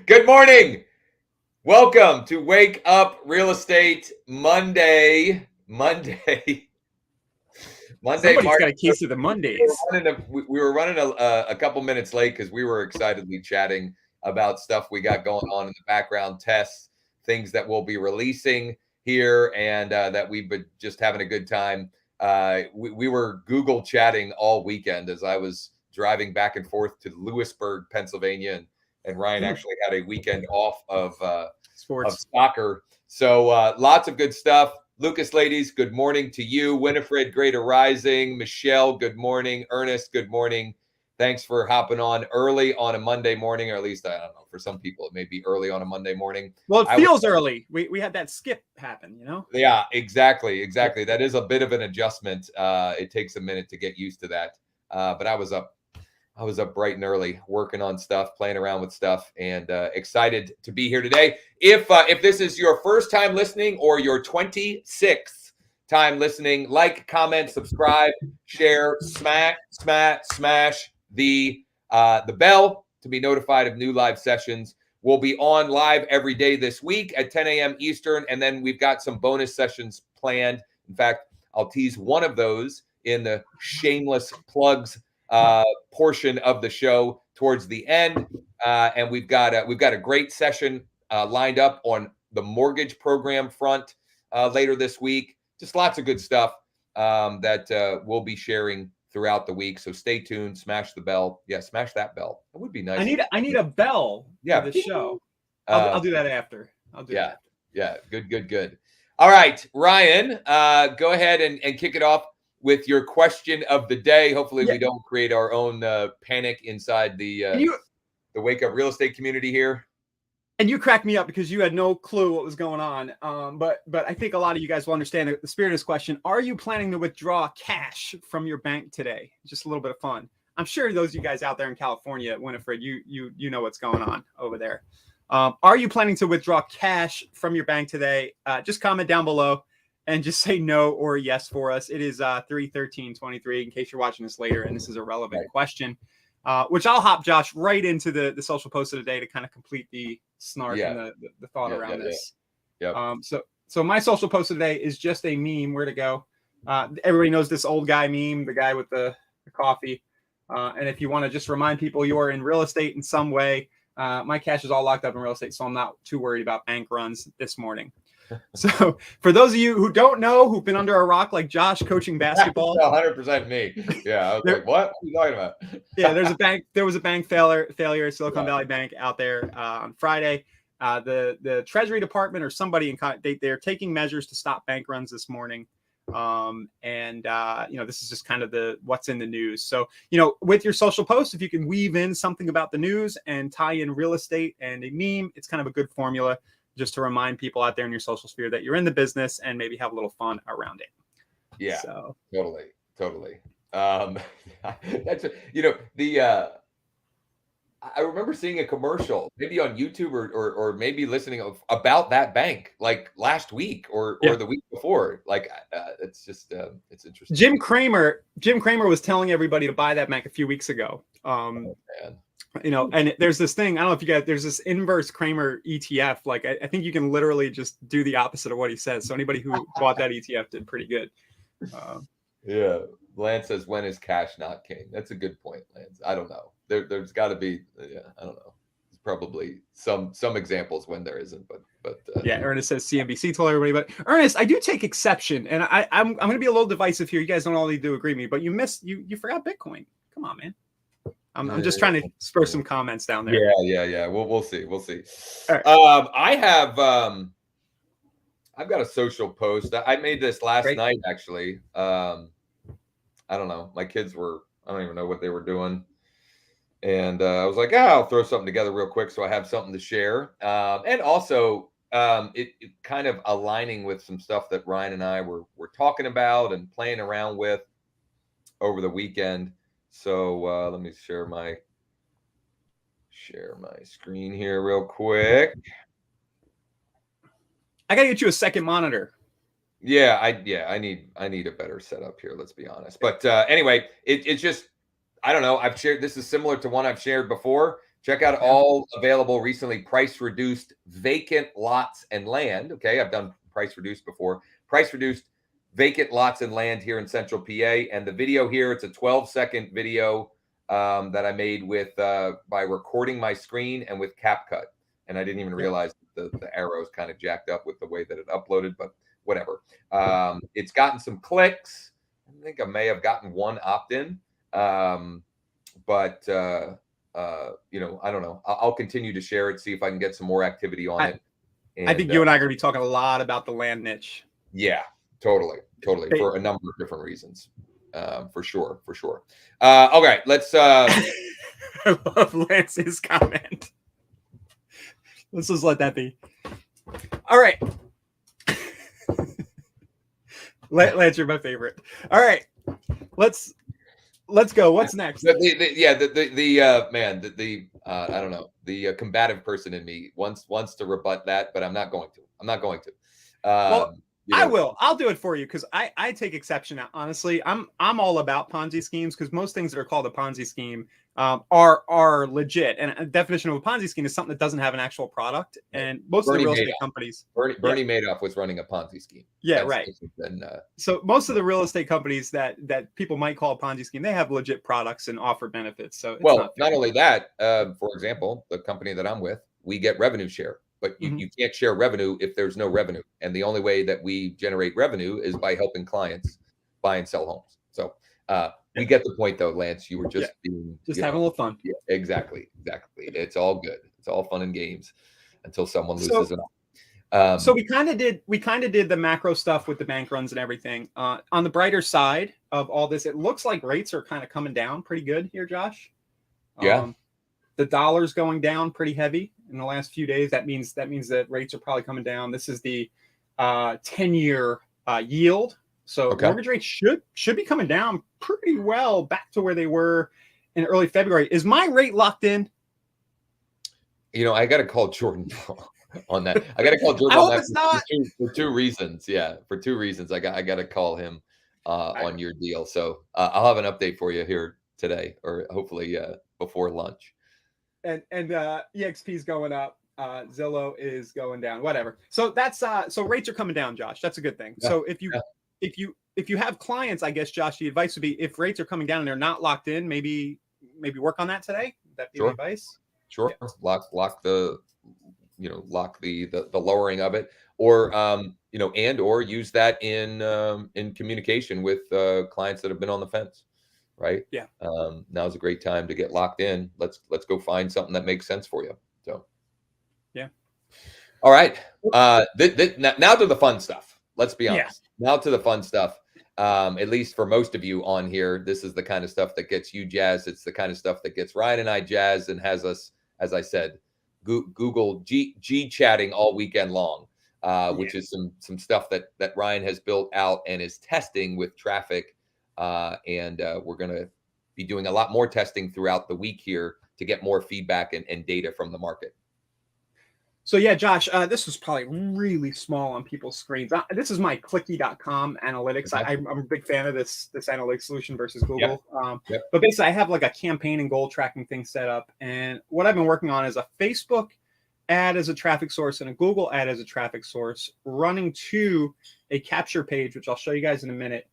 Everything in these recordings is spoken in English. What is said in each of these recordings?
Good morning. Welcome to Wake Up Real Estate Monday. Monday, Somebody's March. got a case of the Mondays. We were running a couple minutes late because we were excitedly chatting about stuff we got going on in the background, tests, things that we'll be releasing here, and that we've been just having a good time. We were Google chatting all weekend as I was driving back and forth to Lewisburg, Pennsylvania, and Ryan actually had a weekend off of Sports. soccer. So lots of good stuff. Lucas, ladies, good morning to you. Winifred, greater rising. Michelle, good morning. Ernest, good morning. Thanks for hopping on early on a Monday morning, or at least, I don't know, for some people, it may be early on a Monday morning. Well, it feels early. We had that skip happen, you know? Yeah, exactly. That is a bit of an adjustment. It takes a minute to get used to that. But I was up bright and early working on stuff, playing around with stuff, and excited to be here today. If this is your first time listening or your 26th time listening, like, comment, subscribe, share, smash the bell to be notified of new live sessions. We'll be on live every day this week at 10 a.m. Eastern, and then we've got some bonus sessions planned. In fact, I'll tease one of those in the shameless plugs portion of the show towards the end, and we've got a great session lined up on the mortgage program front later this week. Just lots of good stuff that we'll be sharing throughout the week. So stay tuned. Smash the bell. Yeah, smash that bell. It would be nice. I need a bell for the show. I'll do that after. Yeah. Good. All right, Ryan, go ahead and kick it off with your question of the day. Hopefully we don't create our own panic inside the Wake Up Real Estate community here. And you cracked me up because you had no clue what was going on. But I think a lot of you guys will understand the spirit of this question. Are you planning to withdraw cash from your bank today? Just a little bit of fun. I'm sure those of you guys out there in California, Winifred, you know what's going on over there. Are you planning to withdraw cash from your bank today? Just comment down below and just say no or yes for us. It is 3/13/23 in case you're watching this later and this is a relevant question, which I'll hop, Josh, right into the social post of the day to kind of complete the snark and the thought around this. So my social post of the day is just a meme. Where to go? Everybody knows this old guy meme, the guy with the coffee. And if you want to just remind people you are in real estate in some way, my cash is all locked up in real estate, so I'm not too worried about bank runs this morning. So for those of you who don't know, who've been under a rock like Josh coaching basketball, 100% me. Yeah, I was like, what are you talking about? Yeah, there was a bank failure, Silicon Valley Bank out there on Friday. The Treasury Department or somebody they're taking measures to stop bank runs this morning. This is just kind of what's in the news. So, with your social post, if you can weave in something about the news and tie in real estate and a meme, it's kind of a good formula just to remind people out there in your social sphere that you're in the business and maybe have a little fun around it. Yeah, so. Totally. That's I remember seeing a commercial, maybe on YouTube or maybe listening about that bank like last week or the week before. Like it's just it's interesting. Jim Cramer was telling everybody to buy that bank a few weeks ago. And there's this thing, I don't know if you guys, there's this inverse Cramer ETF. Like I think you can literally just do the opposite of what he says. So anybody who bought that ETF did pretty good. Yeah. Lance says, when is cash not king? That's a good point, Lance. I don't know. There's got to be, I don't know. There's probably some examples when there isn't, but Ernest says CNBC told everybody. But Ernest, I do take exception, and I'm going to be a little divisive here. You guys don't all need to agree with me, but you forgot Bitcoin. Come on, man. I'm just trying to spur some comments down there. Yeah. We'll see. Right. I've got a social post. I made this last night, actually. I don't know. My kids I don't even know what they were doing. And I was like, I'll throw something together real quick so I have something to share. And also it kind of aligning with some stuff that Ryan and I were talking about and playing around with over the weekend. So let me share my screen here real quick. I got to get you a second monitor. Yeah, I need a better setup here, let's be honest. But anyway, it's just, I don't know. This is similar to one I've shared before. Check out all available recently price reduced vacant lots and land. Okay, I've done price reduced before. Price reduced vacant lots and land here in Central PA. And the video here, it's a 12-second video that I made with by recording my screen and with CapCut. And I didn't even realize the arrows kind of jacked up with the way that it uploaded, but whatever. It's gotten some clicks. I think I may have gotten one opt-in, but you know, I don't know. I'll continue to share it, see if I can get some more activity on it. And, I think you and I are going to be talking a lot about the land niche. Yeah, totally, for a number of different reasons. For sure. Okay, let's. I love Lance's comment. Let's just let that be. All right. Lance, you're my favorite. All right. Let's go. What's next? Man, I don't know. The combative person in me wants to rebut that, but I'm not going to. Well, I will. I'll do it for you because I take exception. Honestly, I'm all about Ponzi schemes because most things that are called a Ponzi scheme are legit. And a definition of a Ponzi scheme is something that doesn't have an actual product. And most of the real estate companies, Bernie Madoff was running a Ponzi scheme. Yeah, right. So most of the real estate companies that people might call a Ponzi scheme, they have legit products and offer benefits. So it's not only that, for example, the company that I'm with, we get revenue share. But you can't share revenue if there's no revenue. And the only way that we generate revenue is by helping clients buy and sell homes. So we get the point, though, Lance. You were just being having a little fun. Yeah, exactly. It's all good. It's all fun and games until someone loses it. So we kind of did the macro stuff with the bank runs and everything. On the brighter side of all this, it looks like rates are kind of coming down pretty good here, Josh. The dollar's going down pretty heavy in the last few days. That means that rates are probably coming down. This is the 10-year yield. So mortgage rates should be coming down pretty well back to where they were in early February. Is my rate locked in? You know, I got to call Jordan on that. I got to call Jordan on that for two reasons. Yeah, for two reasons. I got to call him on your deal. So I'll have an update for you here today, or hopefully before lunch. And EXP is going up. Zillow is going down. Whatever. So that's so rates are coming down, Josh. That's a good thing. So if you have clients, I guess, Josh, the advice would be if rates are coming down and they're not locked in, maybe work on that today. Would that be the advice? Sure. Yeah. Lock the lowering of it, or or use that in communication with clients that have been on the fence. Right. Yeah. Now's a great time to get locked in. Let's go find something that makes sense for you. So. Yeah. All right. Now to the fun stuff. Let's be honest. Now to the fun stuff. At least for most of you on here, this is the kind of stuff that gets you jazzed. It's the kind of stuff that gets Ryan and I jazzed and has us, as I said, Google G chatting all weekend long, which is some stuff that Ryan has built out and is testing with traffic. And we're going to be doing a lot more testing throughout the week here to get more feedback and data from the market. So yeah, Josh, this was probably really small on people's screens. This is my clicky.com analytics. I'm a big fan of this analytics solution versus Google. But basically I have like a campaign and goal tracking thing set up. And what I've been working on is a Facebook ad as a traffic source and a Google ad as a traffic source running to a capture page, which I'll show you guys in a minute.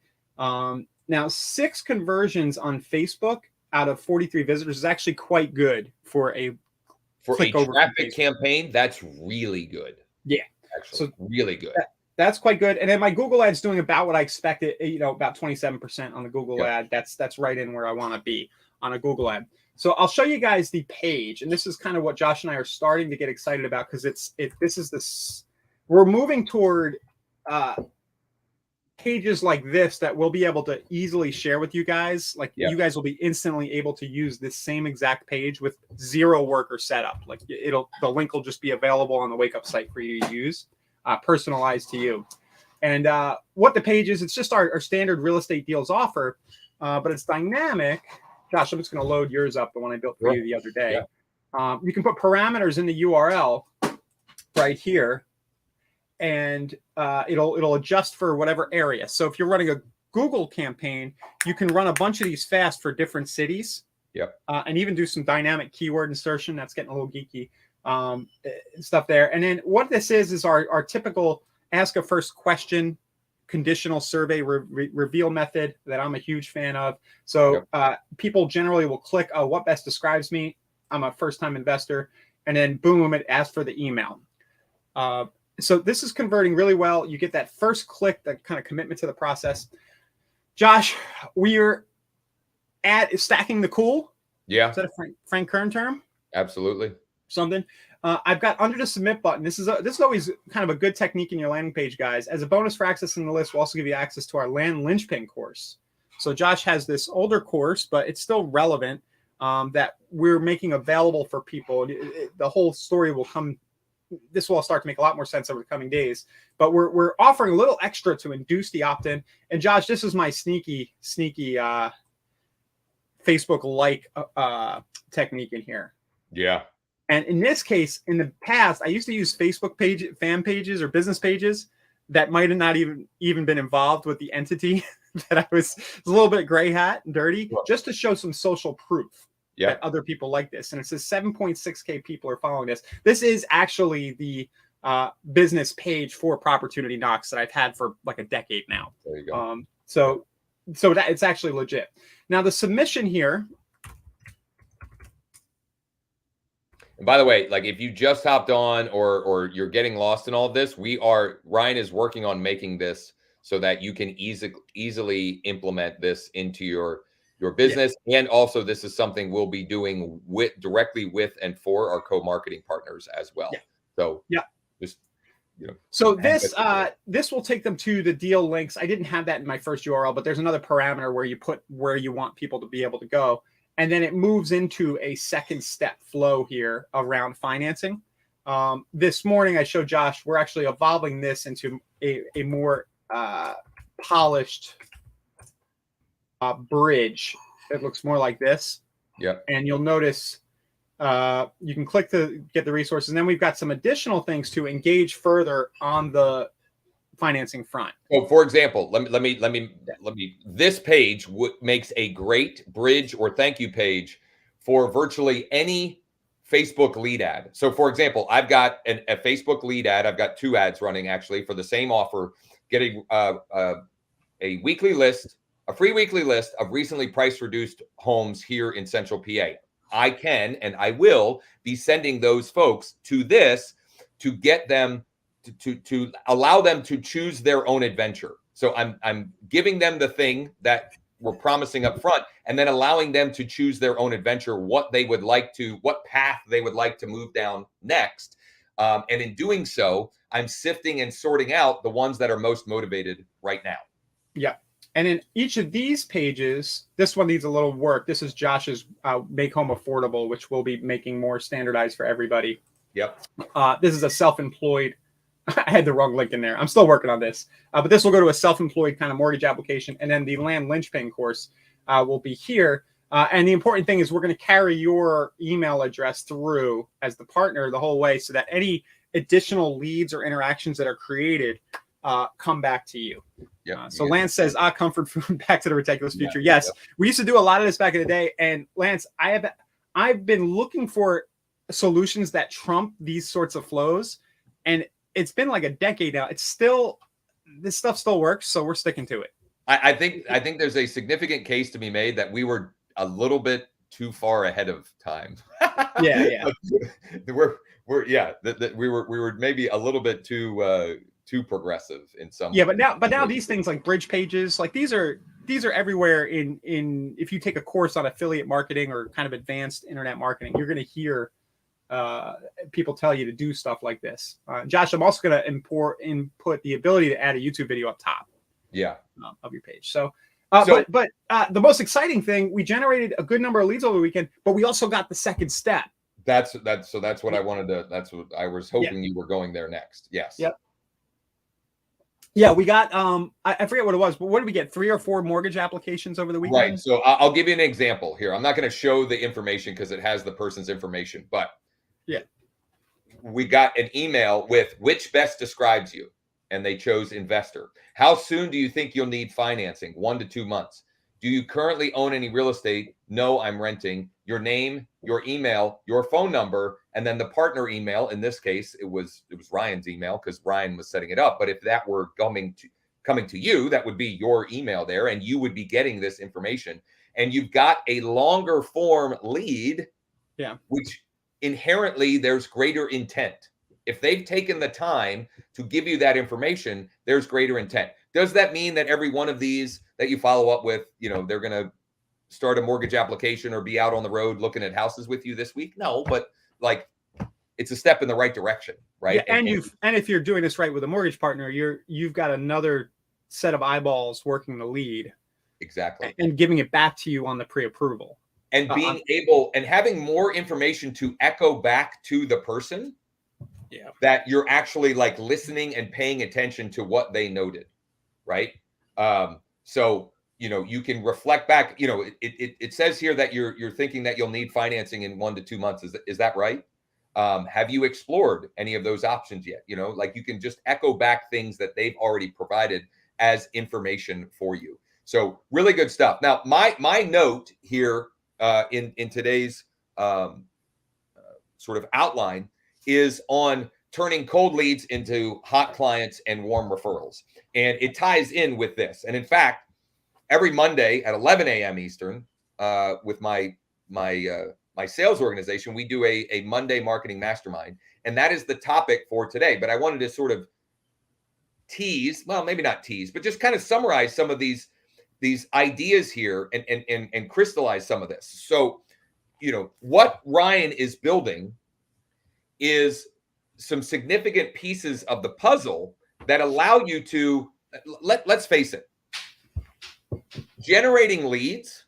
Now, 6 conversions on Facebook out of 43 visitors is actually quite good for a traffic campaign. That's really good. Yeah, actually, so really good. That's quite good. And then my Google ad's doing about what I expected. About 27% on the Google ad. That's right in where I want to be on a Google ad. So I'll show you guys the page, and this is kind of what Josh and I are starting to get excited about because we're moving toward. Pages like this that we'll be able to easily share with you guys. You guys will be instantly able to use this same exact page with 0 worker setup. Like the link will just be available on the Wake Up site for you to use, personalized to you. And what the page is, it's just our standard real estate deals offer, but it's dynamic. Josh, I'm just going to load yours up, the one I built for you the other day. You can put parameters in the URL right here. And it'll adjust for whatever area. So if you're running a Google campaign, you can run a bunch of these fast for different cities Yep. And even do some dynamic keyword insertion. That's getting a little geeky stuff there. And then what this is our typical ask a first question conditional survey reveal method that I'm a huge fan of. So people generally will click, what best describes me? I'm a first-time investor. And then boom, it asks for the email. So this is converting really well. You get that first click, that kind of commitment to the process. Josh, we're at stacking the cool. Yeah. Is that a Frank Kern term? Absolutely. Something. I've got under the submit button. This is always kind of a good technique in your landing page, guys. As a bonus for accessing the list, we'll also give you access to our land linchpin course. So Josh has this older course, but it's still relevant, that we're making available for people. The whole story will come. This will all start to make a lot more sense over the coming days. But we're offering a little extra to induce the opt-in. And Josh, this is my sneaky Facebook-like technique in here. Yeah. And in this case, in the past, I used to use Facebook fan pages or business pages that might have not even been involved with the entity that I was a little bit gray hat and dirty, just to show some social proof that other people like this. And it says 7.6K people are following this. This is actually the business page for Opportunity Knocks that I've had for like a decade now. There you go. So that it's actually legit. Now the submission here. And by the way, like if you just hopped on or you're getting lost in all of this, Ryan is working on making this so that you can easily implement this into your business. Yeah. And also this is something we'll be doing directly with and for our co-marketing partners as well. Yeah. So just, so this will take them to the deal links. I didn't have that in my first URL, but there's another parameter where you put where you want people to be able to go. And then it moves into a second step flow here around financing. This morning, I showed Josh, we're actually evolving this into a more polished bridge. It looks more like this. Yep. And you'll notice you can click to get the resources. And then we've got some additional things to engage further on the financing front. So for example, let me this page makes a great bridge or thank you page for virtually any Facebook lead ad. So for example, I've got a Facebook lead ad. I've got 2 ads running actually for the same offer, getting a weekly list, a free weekly list of recently price reduced homes here in Central PA. I can and I will be sending those folks to this to get them to allow them to choose their own adventure. So I'm giving them the thing that we're promising up front, and then allowing them to choose their own adventure, what path they would like to move down next. And in doing so, I'm sifting and sorting out the ones that are most motivated right now. Yeah. And in each of these pages, this one needs a little work. This is Josh's Make Home Affordable, which we'll be making more standardized for everybody. Yep. This is a self-employed. I had the wrong link in there. I'm still working on this. But this will go to a self-employed kind of mortgage application. And then the land linchpin course will be here. And the important thing is we're going to carry your email address through as the partner the whole way so that any additional leads or interactions that are created come back to you. Yep. So Lance says, comfort food, back to the ridiculous future. Yes, we used to do a lot of this back in the day. And Lance, I've been looking for solutions that trump these sorts of flows. And it's been like a decade now. It's still, this stuff still works. So we're sticking to it. I think there's a significant case to be made that we were a little bit too far ahead of time. Yeah. we were maybe a little bit too progressive in some ways. But now these things like bridge pages, like these are everywhere in if you take a course on affiliate marketing or kind of advanced internet marketing, you're going to hear people tell you to do stuff like this. Josh, I'm also going to input the ability to add a YouTube video up top. Of your page. So the most exciting thing, we generated a good number of leads over the weekend, but we also got the second step. That's what I wanted to. That's what I was hoping you were going there next. Yes. Yep. Yeah, we got I forget what it was, but what did we get? 3 or 4 mortgage applications over the weekend? Right. So I'll give you an example here. I'm not going to show the information because it has the person's information, but we got an email with which best describes you, and they chose investor. How soon do you think you'll need financing? 1 to 2 months. Do you currently own any real estate? No, I'm renting. Your name, your email, your phone number, and then the partner email. In this case, it was Ryan's email because Ryan was setting it up. But if that were coming to you, that would be your email there, and you would be getting this information. And you've got a longer form lead, which inherently there's greater intent. If they've taken the time to give you that information, there's greater intent. Does that mean that every one of these that you follow up with, they're going to start a mortgage application or be out on the road looking at houses with you this week? No, but like it's a step in the right direction, right? Yeah, and if you're doing this right with a mortgage partner, you've got another set of eyeballs working the lead. Exactly. And giving it back to you on the pre-approval. And being able and having more information to echo back to the person that you're actually like listening and paying attention to what they noted, right? So, you can reflect back, it says here that you're thinking that you'll need financing in 1 to 2 months. Is that right? Have you explored any of those options yet? Like you can just echo back things that they've already provided as information for you. So really good stuff. Now, my note here in today's sort of outline is on turning cold leads into hot clients and warm referrals. And it ties in with this. And in fact, every Monday at 11 a.m. Eastern with my sales organization, we do a Monday marketing mastermind. And that is the topic for today. But I wanted to sort of tease, well, maybe not tease, but just kind of summarize some of these ideas here and crystallize some of this. So, what Ryan is building is some significant pieces of the puzzle that allow you to, let's face it, generating leads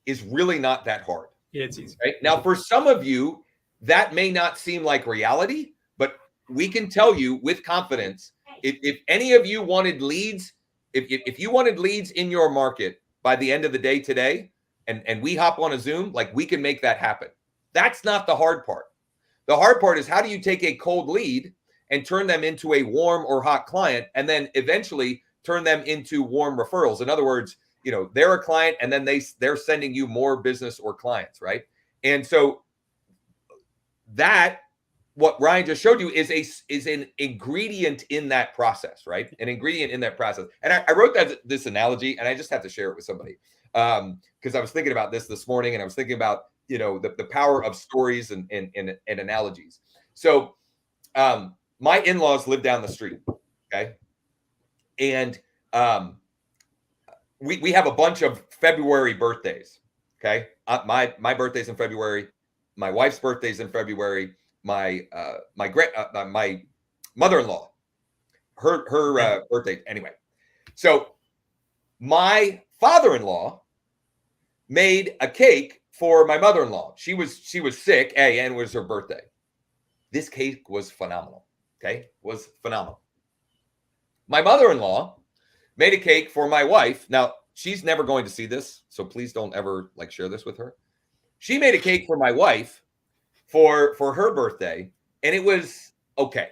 is really not that hard. Yeah, it's easy. Right? Now, for some of you, that may not seem like reality, but we can tell you with confidence, if any of you wanted leads, if you wanted leads in your market by the end of the day today, and we hop on a Zoom, like we can make that happen. That's not the hard part. The hard part is how do you take a cold lead and turn them into a warm or hot client, and then eventually turn them into warm referrals. In other words, they're a client and then they're sending you more business or clients, right? And so that what Ryan just showed you is an ingredient in that process, right? An ingredient in that process. And I wrote this analogy, and I just have to share it with somebody because I was thinking about this morning, and I was thinking about the power of stories and analogies. So my in-laws live down the street, okay, and we have a bunch of February birthdays, okay. My birthday's in February, my wife's birthday's in February. My mother-in-law, her birthday. Anyway, so my father-in-law made a cake for my mother-in-law. She was sick, and it was her birthday. This cake was phenomenal. Okay, was phenomenal. My mother-in-law made a cake for my wife. Now she's never going to see this, so please don't ever share this with her. She made a cake for my wife for her birthday, and it was okay.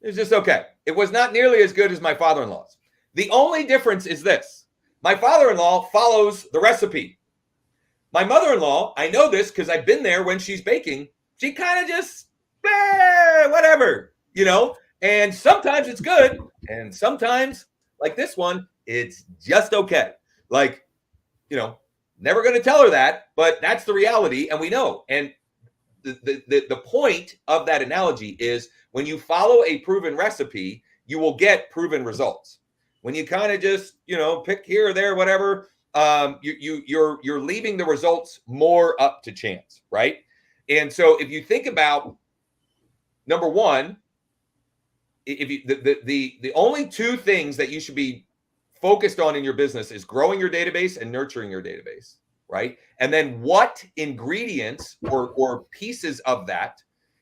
It was just okay. It was not nearly as good as my father-in-law's. The only difference is this. My father-in-law follows the recipe. My mother-in-law, I know this because I've been there when she's baking. She kind of just, whatever, and sometimes it's good. And sometimes, like this one, it's just okay. Never going to tell her that, but that's the reality. And we know. And the point of that analogy is when you follow a proven recipe, you will get proven results. When you kind of just, pick here or there, whatever, you're leaving the results more up to chance, right? And so if you think about number one, if you the only two things that you should be focused on in your business is growing your database and nurturing your database, right? And then what ingredients or pieces of that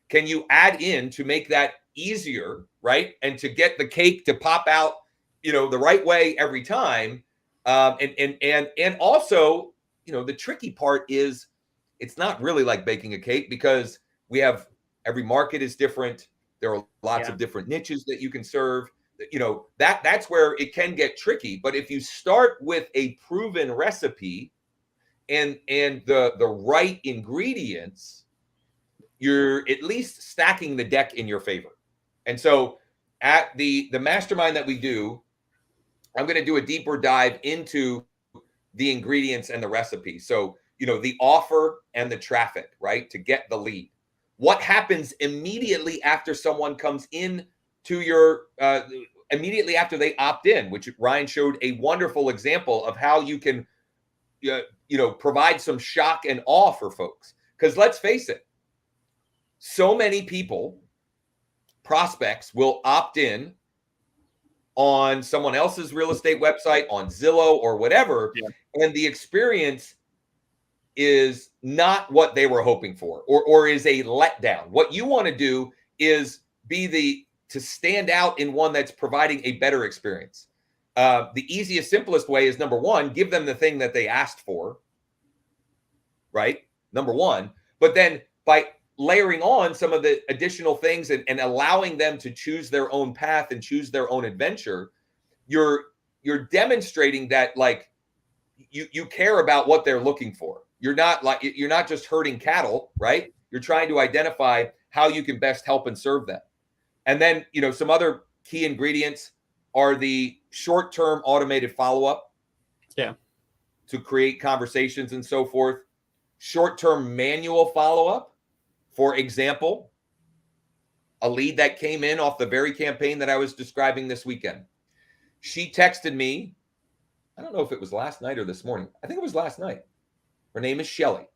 can you add in to make that easier, right? And to get the cake to pop out, the right way every time. And also, the tricky part is it's not really like baking a cake because every market is different. There are lots of different niches that you can serve. that's where it can get tricky. But if you start with a proven recipe and the right ingredients, you're at least stacking the deck in your favor. And so at the mastermind that we do, I'm going to do a deeper dive into the ingredients and the recipe. So, the offer and the traffic, right? To get the lead. What happens immediately after someone comes in to your, immediately after they opt in, which Ryan showed a wonderful example of how you can, provide some shock and awe for folks. Because let's face it, so many people, prospects, will opt in on someone else's real estate website, on Zillow or whatever, and the experience is not what they were hoping for, or is a letdown. What you want to do is to stand out in one that's providing a better experience. The easiest, simplest way is, number one, give them the thing that they asked for, right? Number one. But then by layering on some of the additional things and allowing them to choose their own path and choose their own adventure, you're demonstrating that, like, you care about what they're looking for. You're not just herding cattle, right? You're trying to identify how you can best help and serve them. And then, some other key ingredients are the short-term automated follow-up. Yeah. To create conversations and so forth. Short-term manual follow-up. For example, a lead that came in off the very campaign that I was describing this weekend. She texted me, I don't know if it was last night or this morning. I think it was last night. Her name is Shelly.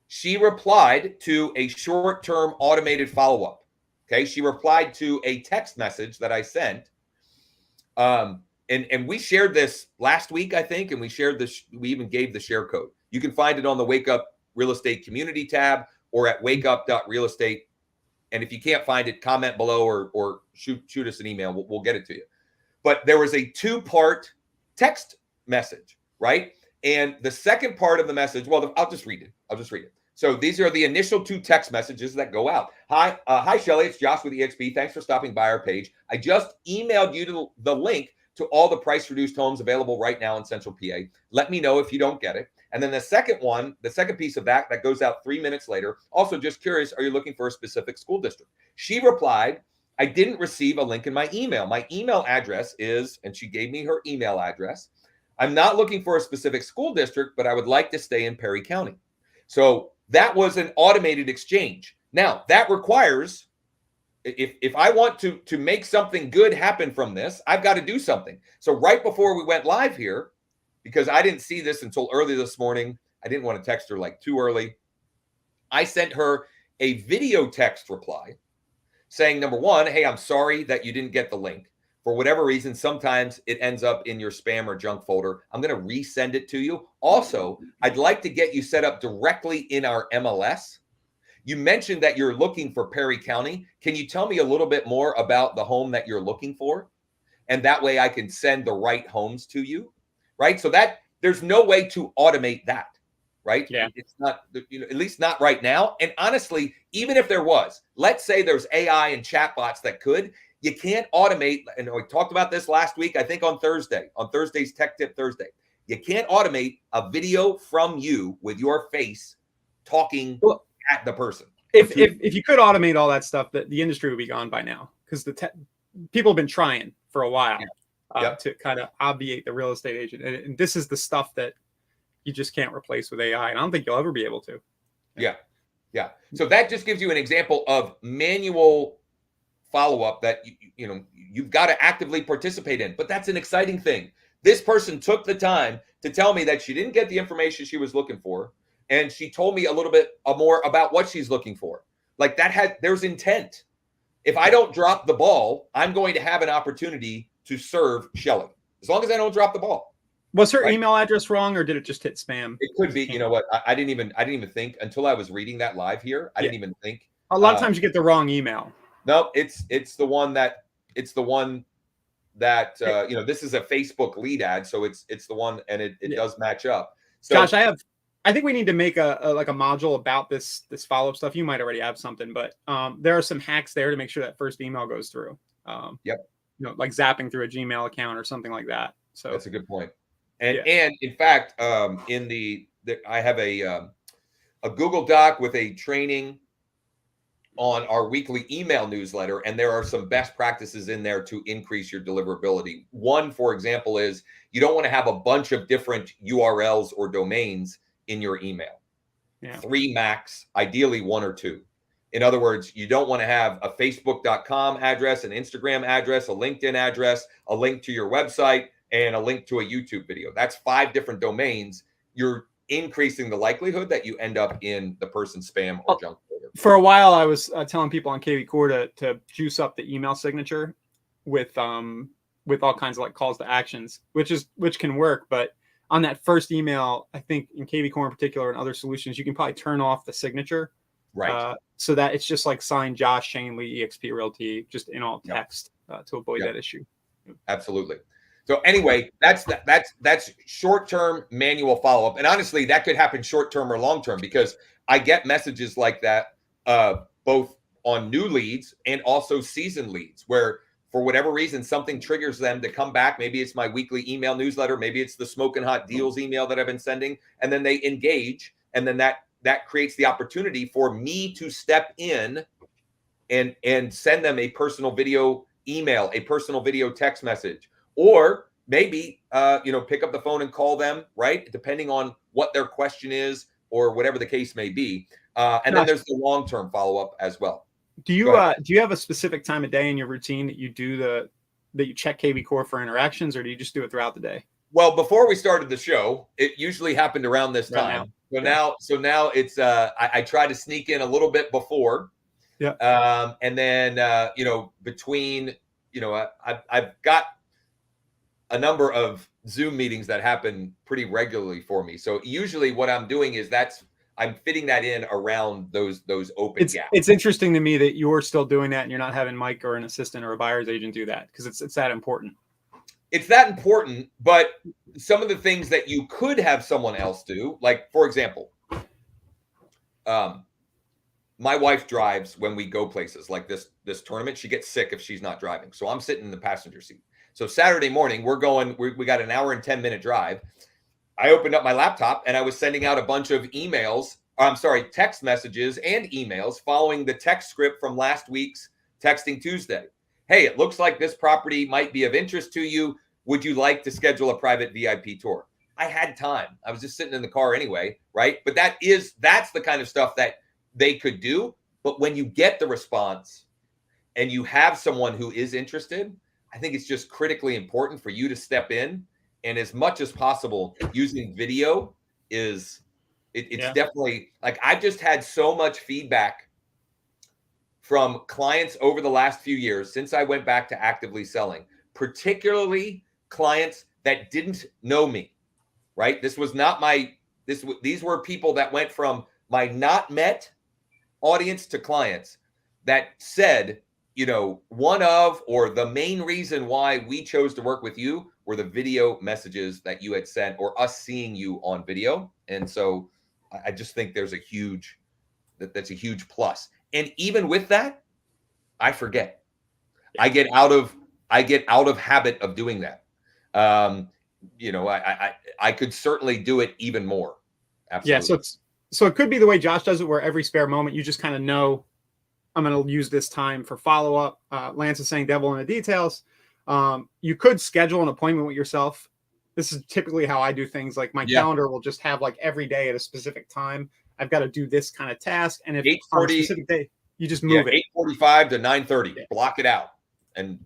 She replied to a short-term automated follow-up. Okay. She replied to a text message that I sent. And we shared this last week, I think, and we shared this. We even gave the share code. You can find it on the Wake Up Real Estate Community tab or at wakeup.realestate. And if you can't find it, comment below or shoot us an email. We'll get it to you. But there was a 2-part text message, right? And the second part of the message, well, I'll just read it. So these are the initial 2 text messages that go out. Hi, Shelly. It's Josh with EXP. Thanks for stopping by our page. I just emailed you the link to all the price-reduced homes available right now in Central PA. Let me know if you don't get it. And then the second piece of that goes out 3 minutes later. Also, just curious, are you looking for a specific school district? She replied, I didn't receive a link in my email. My email address is, and she gave me her email address. I'm not looking for a specific school district, but I would like to stay in Perry County. So that was an automated exchange. Now, that requires, if I want to make something good happen from this, I've got to do something. So right before we went live here, because I didn't see this until early this morning, I didn't want to text her like too early. I sent her a video text reply saying, number one, hey, I'm sorry that you didn't get the link. For whatever reason, sometimes it ends up in your spam or junk folder. I'm going to resend it to you. Also, I'd like to get you set up directly in our MLS. You mentioned that you're looking for Perry County. Can you tell me a little bit more about the home that you're looking for? And that way I can send the right homes to you, right? So that there's no way to automate that, right? Yeah. It's not, at least not right now. And honestly, even if there was, let's say there's AI and chatbots that could, you can't automate. And we talked about this last week, I think on Thursday's Tech Tip Thursday. You can't automate a video from you with your face talking at the person. If you could automate all that stuff, the industry would be gone by now, because people have been trying for a while to kind of obviate the real estate agent. And this is the stuff that you just can't replace with AI. And I don't think you'll ever be able to. Yeah. So that just gives you an example of manual follow-up that you've got to actively participate in. But that's an exciting thing. This person took the time to tell me that she didn't get the information she was looking for. And she told me a little bit more about what she's looking for. Like there's intent. If I don't drop the ball, I'm going to have an opportunity to serve Shelly. As long as I don't drop the ball. Was her email address wrong, or did it just hit spam? It could be. You know what? I didn't even think until I was reading that live here. I didn't even think. A lot of times you get the wrong email. No, it's the one that this is a Facebook lead ad, so it's the one, and it does match up. So, Josh, I think we need to make a module about this follow-up stuff. You might already have something, but there are some hacks there to make sure that first email goes through. Yep. like zapping through a Gmail account or something like that. So that's a good point. And in fact, I have a Google Doc with a training on our weekly email newsletter, and there are some best practices in there to increase your deliverability. One, for example, is you don't want to have a bunch of different URLs or domains in your email. 3 max, ideally 1 or 2. In other words, you don't want to have a facebook.com address, an Instagram address, a LinkedIn address, a link to your website, and a link to a YouTube video. That's 5 different domains. You're increasing the likelihood that you end up in the person's spam or junk folder. For a while, I was telling people on KV Core to juice up the email signature with all kinds of like calls to actions, which can work. But on that first email, I think in KV Core in particular and other solutions, you can probably turn off the signature, right? So that it's just like signed Josh Shane Lee EXP Realty, just in all text to avoid that issue. Absolutely. So anyway, that's short-term manual follow-up. And honestly, that could happen short-term or long-term, because I get messages like that both on new leads and also seasoned leads, where for whatever reason, something triggers them to come back. Maybe it's my weekly email newsletter. Maybe it's the smoking hot deals email that I've been sending. And then they engage. And then that creates the opportunity for me to step in and send them a personal video email, a personal video text message, or maybe, pick up the phone and call them, right? Depending on what their question is or whatever the case may be. And then there's the long-term follow-up as well. Do you have a specific time of day in your routine that you check KV Core for interactions, or do you just do it throughout the day? Well, before we started the show, it usually happened around this time. So now it's I try to sneak in a little bit before. Yeah. And then between I've got a number of Zoom meetings that happen pretty regularly for me. So usually what I'm doing is I'm fitting that in around those open gaps. It's interesting to me that you're still doing that and you're not having Mike or an assistant or a buyer's agent do that, because it's that important. It's that important, but some of the things that you could have someone else do, like, for example, my wife drives when we go places like this tournament. She gets sick if she's not driving. So I'm sitting in the passenger seat. So Saturday morning, we got an hour and 10-minute drive. I opened up my laptop and I was sending out a bunch of text messages and emails following the text script from last week's Texting Tuesday. Hey, it looks like this property might be of interest to you. Would you like to schedule a private VIP tour? I had time. I was just sitting in the car anyway, right? But that's the kind of stuff that they could do. But when you get the response and you have someone who is interested, I think it's just critically important for you to step in. And as much as possible, using video it's definitely, like, I've just had so much feedback from clients over the last few years since I went back to actively selling, particularly clients that didn't know me, right? These were people that went from my not met audience to clients that said, one of, or the main reason why we chose to work with you were the video messages that you had sent, or us seeing you on video. And so I just think that's a huge plus. And even with that, I forget. I get out of habit of doing that. I could certainly do it even more. Absolutely. Yeah. So it could be the way Josh does it, where every spare moment you just kind of know, I'm going to use this time for follow-up. Lance is saying devil in the details. You could schedule an appointment with yourself. This is typically how I do things. Like my calendar will just have like every day at a specific time, I've got to do this kind of task. And if on a specific day, you just move it. 8:45 to 9:30, block it out. And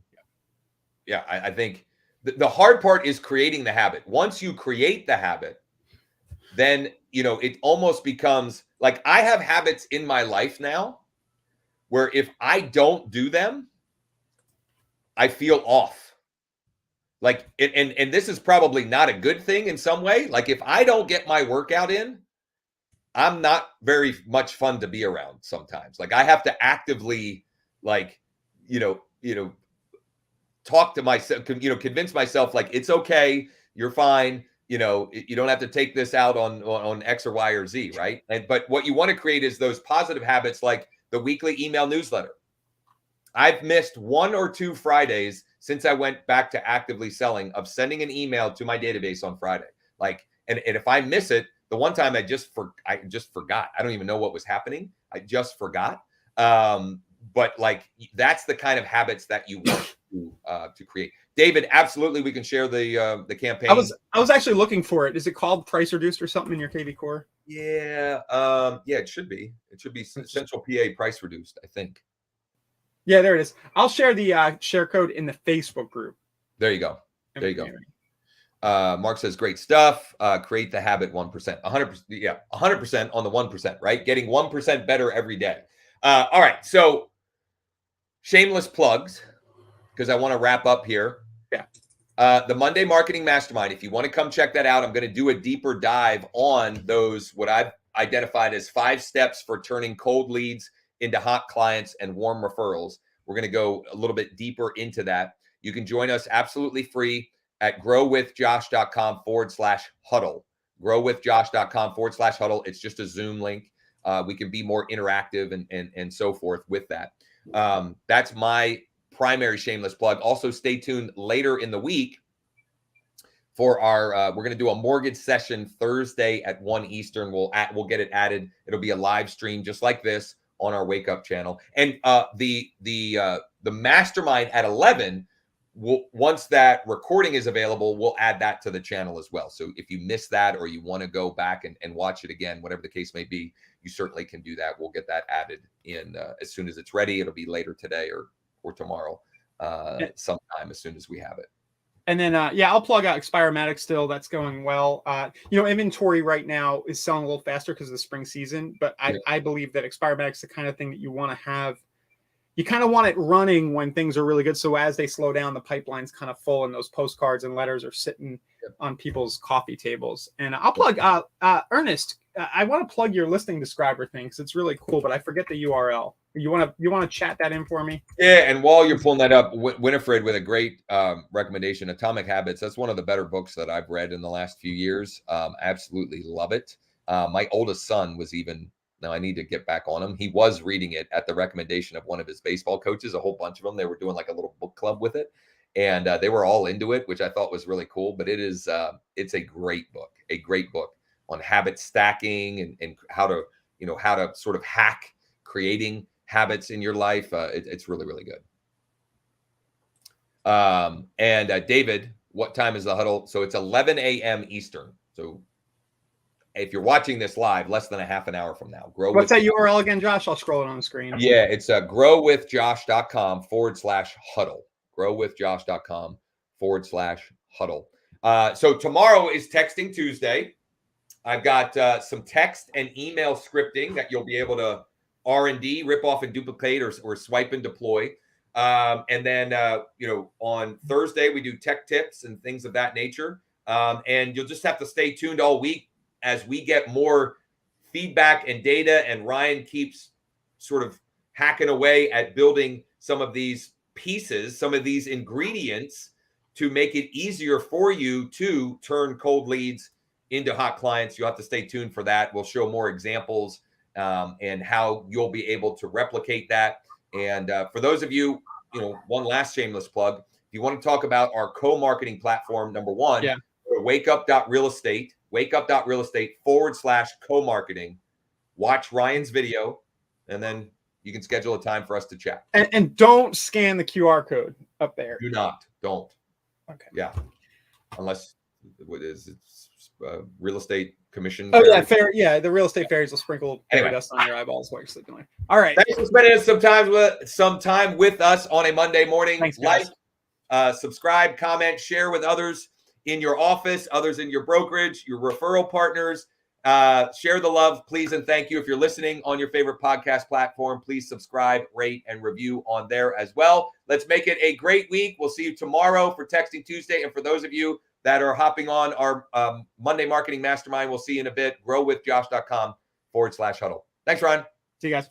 I think the hard part is creating the habit. Once you create the habit, then, it almost becomes like, I have habits in my life now where if I don't do them, I feel off. Like, and this is probably not a good thing in some way. Like, if I don't get my workout in, I'm not very much fun to be around sometimes. Like, I have to actively, like, talk to myself, convince myself, like, it's okay, you're fine. You don't have to take this out on X or Y or Z, right? But what you want to create is those positive habits, like the weekly email newsletter, I've missed 1 or 2 Fridays since I went back to actively selling of sending an email to my database on Friday. Like, and if I miss it, the one time I just forgot. I don't even know what was happening. I just forgot. But like, that's the kind of habits that you want to create. David, absolutely, we can share the campaign. I was actually looking for it. Is it called Price Reduced or something in your KV Core? Yeah, yeah, it should be. It should be Central PA Price Reduced, I think. Yeah, there it is. I'll share the share code in the Facebook group. There you go. There you go. Mark says, great stuff. Create the habit 1%. 100%. Yeah, 100% on the 1%, right? Getting 1% better every day. All right. So shameless plugs, because I want to wrap up here. Yeah. The Monday Marketing Mastermind, if you want to come check that out, I'm going to do a deeper dive on those, what I've identified as 5 steps for turning cold leads into hot clients and warm referrals. We're going to go a little bit deeper into that. You can join us absolutely free at growwithjosh.com/huddle. Growwithjosh.com/huddle. It's just a Zoom link. We can be more interactive and so forth with that. That's my primary shameless plug. Also, stay tuned later in the week for our we're going to do a mortgage session Thursday at 1 Eastern. We'll get it added. It'll be a live stream just like this on our Wake Up channel. And the mastermind at 11, once that recording is available, we'll add that to the channel as well. So if you missed that or you want to go back and watch it again, whatever the case may be, you certainly can do that. We'll get that added in as soon as it's ready. It'll be later today or tomorrow, sometime as soon as we have it. And then, yeah, I'll plug out Expirematic still. That's going well. Inventory right now is selling a little faster because of the spring season. But I believe that Expirematic is the kind of thing that you want to have. You kind of want it running when things are really good. So as they slow down, the pipeline's kind of full and those postcards and letters are sitting on people's coffee tables. And I'll plug Ernest. I want to plug your listing describer thing because it's really cool, but I forget the URL. You want to chat that in for me? Yeah, and while you're pulling that up, Winifred with a great recommendation, Atomic Habits. That's one of the better books that I've read in the last few years. I absolutely love it. My oldest son was now I need to get back on him. He was reading it at the recommendation of one of his baseball coaches, a whole bunch of them. They were doing like a little book club with it. And they were all into it, which I thought was really cool. But it's a great book on habit stacking and how to sort of hack creating habits in your life. It's really, really good. David, what time is the huddle? So it's 11 a.m. Eastern. So if you're watching this live, less than a half an hour from now. What's that URL again, Josh? I'll scroll it on the screen. Yeah, it's growwithjosh.com/huddle. growwithjosh.com/huddle. So tomorrow is Texting Tuesday. I've got some text and email scripting that you'll be able to R&D, rip off and duplicate, or swipe and deploy. And then, on Thursday, we do tech tips and things of that nature. And you'll just have to stay tuned all week as we get more feedback and data. And Ryan keeps sort of hacking away at building some of these pieces, some of these ingredients to make it easier for you to turn cold leads into hot clients. You'll have to stay tuned for that. We'll show more examples and how you'll be able to replicate that. And for those of you, one last shameless plug. If you want to talk about our co-marketing platform, number one, go to wakeup.realestate/co-marketing. Watch Ryan's video, and then you can schedule a time for us to chat. And don't scan the QR code up there. Don't. Okay. Yeah. Unless it's real estate commission. Oh, yeah, fair. Yeah, the real estate fairies will sprinkle dust on your eyeballs while you're sleeping. All right. Thanks for spending some time with us on a Monday morning. Thanks, guys. Subscribe, comment, share with others in your office, others in your brokerage, your referral partners. Share the love, please, and thank you. If you're listening on your favorite podcast platform, please subscribe, rate, and review on there as well. Let's make it a great week. We'll see you tomorrow for Texting Tuesday. And for those of you that are hopping on our Monday Marketing Mastermind, we'll see you in a bit. growwithjosh.com/huddle. Thanks, Ryan. See you guys.